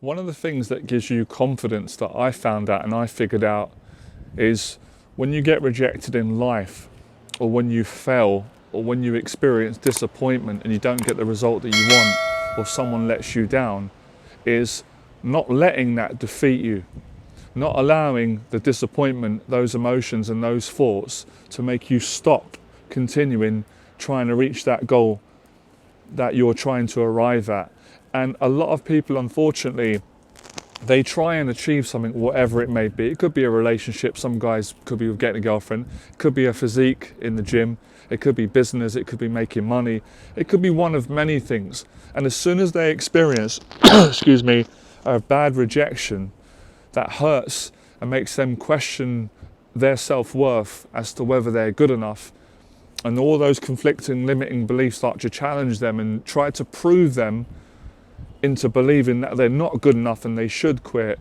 One of the things that gives you confidence that I found out and I figured out is when you get rejected in life, or when you fail, or when you experience disappointment and you don't get the result that you want, or someone lets you down, is not letting that defeat you, not allowing the disappointment, those emotions and those thoughts to make you stop continuing trying to reach that goal that you're trying to arrive at. And a lot of people, unfortunately, they try and achieve something, whatever it may be. It could be a relationship. Some guys could be getting a girlfriend. It could be a physique in the gym. It could be business. It could be making money. It could be one of many things. And as soon as they experience, excuse me, a bad rejection, that hurts and makes them question their self-worth as to whether they're good enough. And all those conflicting, limiting beliefs start to challenge them and try to prove them into believing that they're not good enough and they should quit.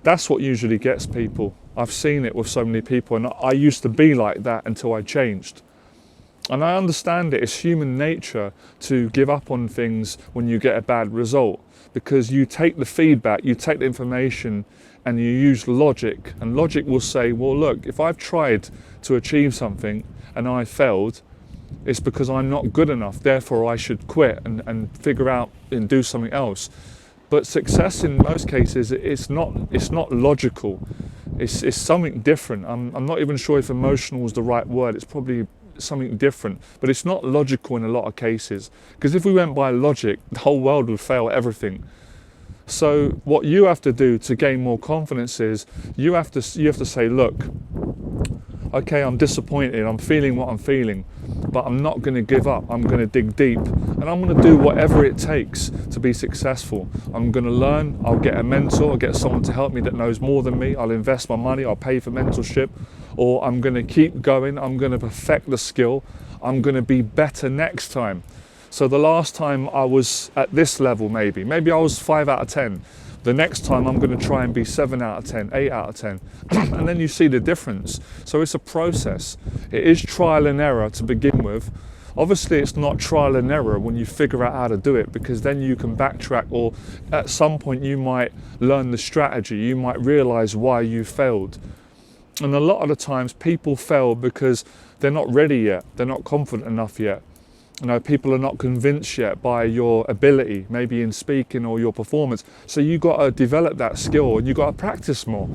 That's what usually gets people. I've seen it with so many people, and I used to be like that until I changed. And I understand it. It's human nature to give up on things when you get a bad result, because you take the feedback, you take the information, and you use logic. And logic will say, well, look, if I've tried to achieve something and I failed, it's because I'm not good enough, therefore I should quit and figure out and do something else. But success in most cases, it's not logical. It's something different. I'm not even sure if emotional is the right word. It's probably something different, but it's not logical in a lot of cases. Because if we went by logic, the whole world would fail at everything. So what you have to do to gain more confidence is you have to say, look, okay, I'm disappointed, I'm feeling what I'm feeling, but I'm not going to give up. I'm going to dig deep, and I'm going to do whatever it takes to be successful. I'm going to learn, I'll get a mentor, I'll get someone to help me that knows more than me, I'll invest my money, I'll pay for mentorship, or I'm going to keep going, I'm going to perfect the skill, I'm going to be better next time. So the last time I was at this level, maybe I was 5 out of 10. The next time I'm going to try and be 7 out of 10, 8 out of 10. And then you see the difference. So it's a process. It is trial and error to begin with. Obviously it's not trial and error when you figure out how to do it, because then you can backtrack, or at some point you might learn the strategy. You might realize why you failed. And a lot of the times people fail because they're not ready yet. They're not confident enough yet. You know, people are not convinced yet by your ability, maybe in speaking or your performance. So you've got to develop that skill and you've got to practice more.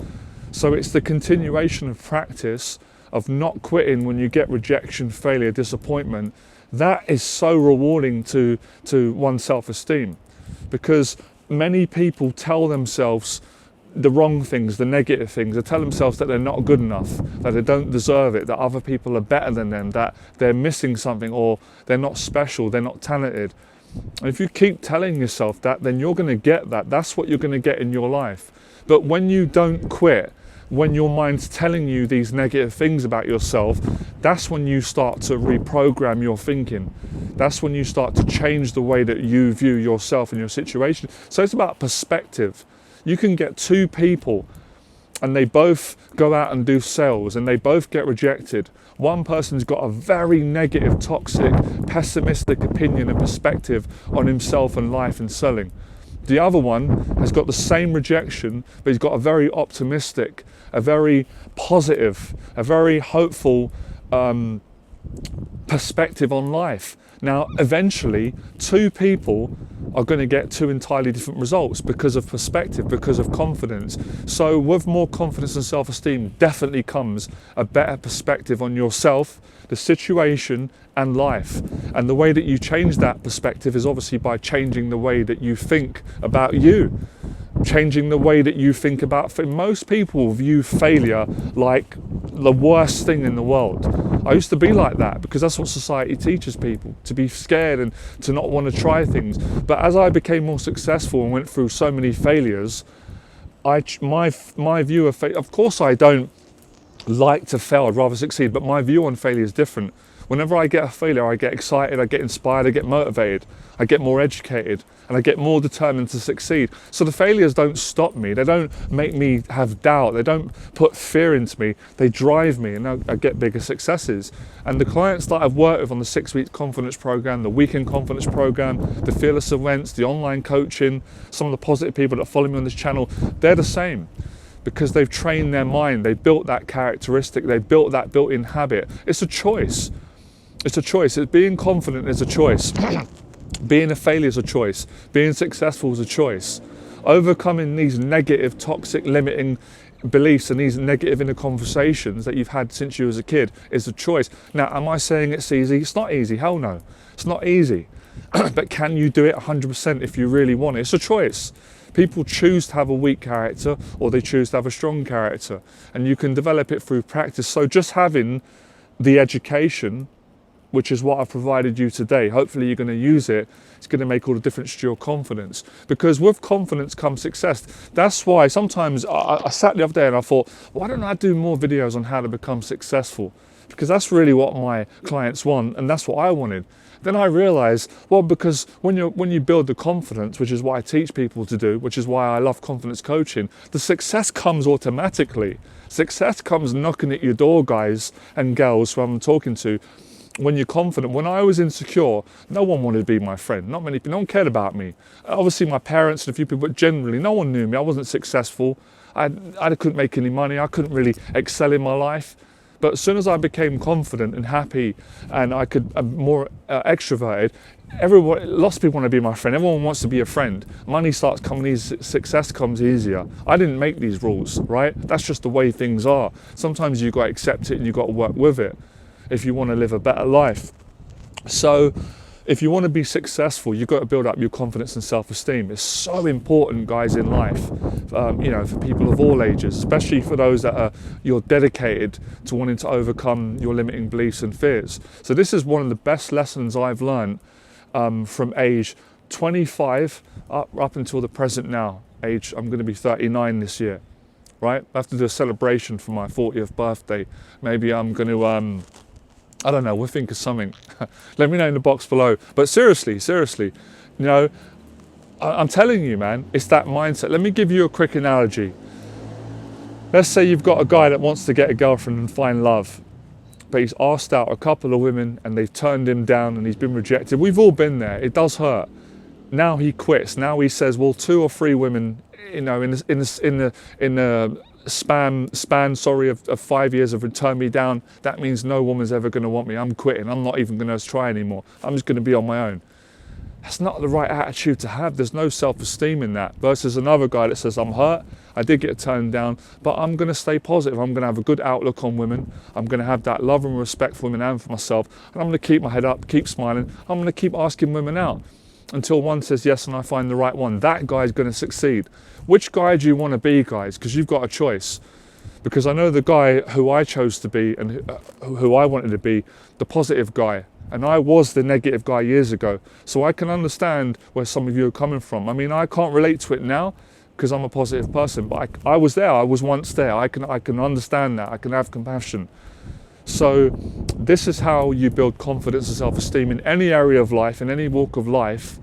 So it's the continuation of practice, of not quitting when you get rejection, failure, disappointment. That is so rewarding to one's self-esteem, because many people tell themselves the wrong things, the negative things. They tell themselves that they're not good enough, that they don't deserve it, that other people are better than them, that they're missing something, or they're not special, they're not talented. And if you keep telling yourself that, then you're going to get that. That's what you're going to get in your life. But when you don't quit, when your mind's telling you these negative things about yourself, that's when you start to reprogram your thinking. That's when you start to change the way that you view yourself and your situation. So it's about perspective. You can get two people and they both go out and do sales and they both get rejected. One person's got a very negative, toxic, pessimistic opinion and perspective on himself and life and selling. The other one has got the same rejection, but he's got a very optimistic, a very positive, a very hopeful perspective on life. Now, eventually, two people are going to get two entirely different results because of perspective, because of confidence. So with more confidence and self-esteem definitely comes a better perspective on yourself, the situation and life. And the way that you change that perspective is obviously by changing the way that you think about you. Changing the way that you think about. Most people view failure like the worst thing in the world. I used to be like that because that's what society teaches people, to be scared and to not want to try things. But as I became more successful and went through so many failures, my view of failure, of course I don't like to fail, I'd rather succeed, but my view on failure is different. Whenever I get a failure, I get excited, I get inspired, I get motivated, I get more educated, and I get more determined to succeed. So the failures don't stop me. They don't make me have doubt. They don't put fear into me. They drive me, and I get bigger successes. And the clients that I've worked with on the 6-week confidence program, the weekend confidence program, the fearless events, the online coaching, some of the positive people that follow me on this channel, they're the same. Because they've trained their mind, they built that characteristic, they built that built-in habit. It's a choice. It's a choice. Being confident is a choice. Being a failure is a choice. Being successful is a choice. Overcoming these negative, toxic, limiting beliefs and these negative inner conversations that you've had since you was a kid is a choice. Now, am I saying it's easy? It's not easy. Hell no. It's not easy. But can you do it 100% if you really want it? It's a choice. People choose to have a weak character or they choose to have a strong character, and you can develop it through practice. So just having the education, which is what I've provided you today, hopefully you're going to use it. It's going to make all the difference to your confidence, because with confidence comes success. That's why sometimes I sat the other day and I thought, why don't I do more videos on how to become successful? Because that's really what my clients want, and that's what I wanted. Then I realized, well, because when you build the confidence, which is what I teach people to do, which is why I love confidence coaching, the success comes automatically. Success comes knocking at your door, guys and girls who I'm talking to. When you're confident, when I was insecure, no one wanted to be my friend. Not many people, no one cared about me. Obviously my parents and a few people, but generally no one knew me. I wasn't successful. I couldn't make any money. I couldn't really excel in my life. But as soon as I became confident and happy and I could more extroverted, lots of people want to be my friend. Everyone wants to be a friend. Money starts coming easy, success comes easier. I didn't make these rules, right? That's just the way things are. Sometimes you've got to accept it and you've got to work with it if you want to live a better life. So if you want to be successful, you've got to build up your confidence and self-esteem. It's so important, guys, in life, for people of all ages, especially for those that you're dedicated to wanting to overcome your limiting beliefs and fears. So this is one of the best lessons I've learned from age 25 up until the present now. I'm going to be 39 this year, right? I have to do a celebration for my 40th birthday. Maybe I'm going to... I don't know, we'll think of something. Let me know in the box below. But seriously, I'm telling you, man, it's that mindset. Let me give you a quick analogy. Let's say you've got a guy that wants to get a girlfriend and find love, but he's asked out a couple of women and they've turned him down and he's been rejected. We've all been there. It does hurt. Now he quits. Now he says, well, 2 or 3 women, in the span of 5 years have turned me down. That means no woman's ever going to want me. I'm quitting. I'm not even going to try anymore. I'm just going to be on my own. That's not the right attitude to have. There's no self-esteem in that. Versus another guy that says, I'm hurt, I did get turned down, but I'm going to stay positive. I'm going to have a good outlook on women. I'm going to have that love and respect for women and for myself. And I'm going to keep my head up, keep smiling. I'm going to keep asking women out until one says yes and I find the right one. That guy's going to succeed. Which guy do you want to be, guys? Because you've got a choice. Because I know the guy who I chose to be and who I wanted to be, the positive guy. And I was the negative guy years ago. So I can understand where some of you are coming from. I mean, I can't relate to it now because I'm a positive person, but I was there. I was once there. I can understand that. I can have compassion. So this is how you build confidence and self-esteem in any area of life, in any walk of life.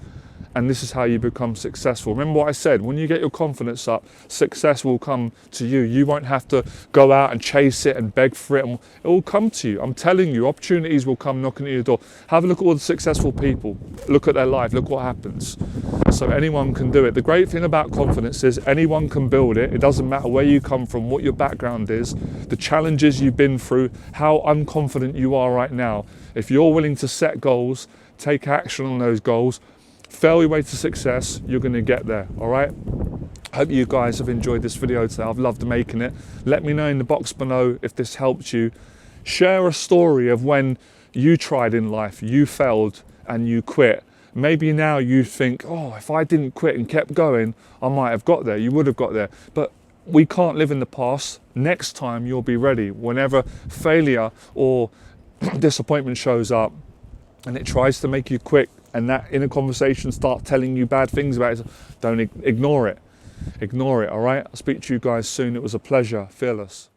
And this is how you become successful. Remember what I said, when you get your confidence up, success will come to you. You won't have to go out and chase it and beg for it. It will come to you. I'm telling you, opportunities will come knocking at your door. Have a look at all the successful people. Look at their life, look what happens. So anyone can do it. The great thing about confidence is anyone can build it. It doesn't matter where you come from, what your background is, the challenges you've been through, how unconfident you are right now. If you're willing to set goals, take action on those goals, fail your way to success, you're going to get there. All right, hope you guys have enjoyed this video today. I've loved making it. Let me know in the box below if this helped you. Share a story of when you tried in life, you failed and you quit. Maybe now you think, oh, if I didn't quit and kept going, I might have got there. You would have got there. But we can't live in the past. Next time you'll be ready. Whenever failure or disappointment shows up and it tries to make you quit, and that inner conversation start telling you bad things about it, don't ignore it. Ignore it, all right? I'll speak to you guys soon. It was a pleasure. Fearless.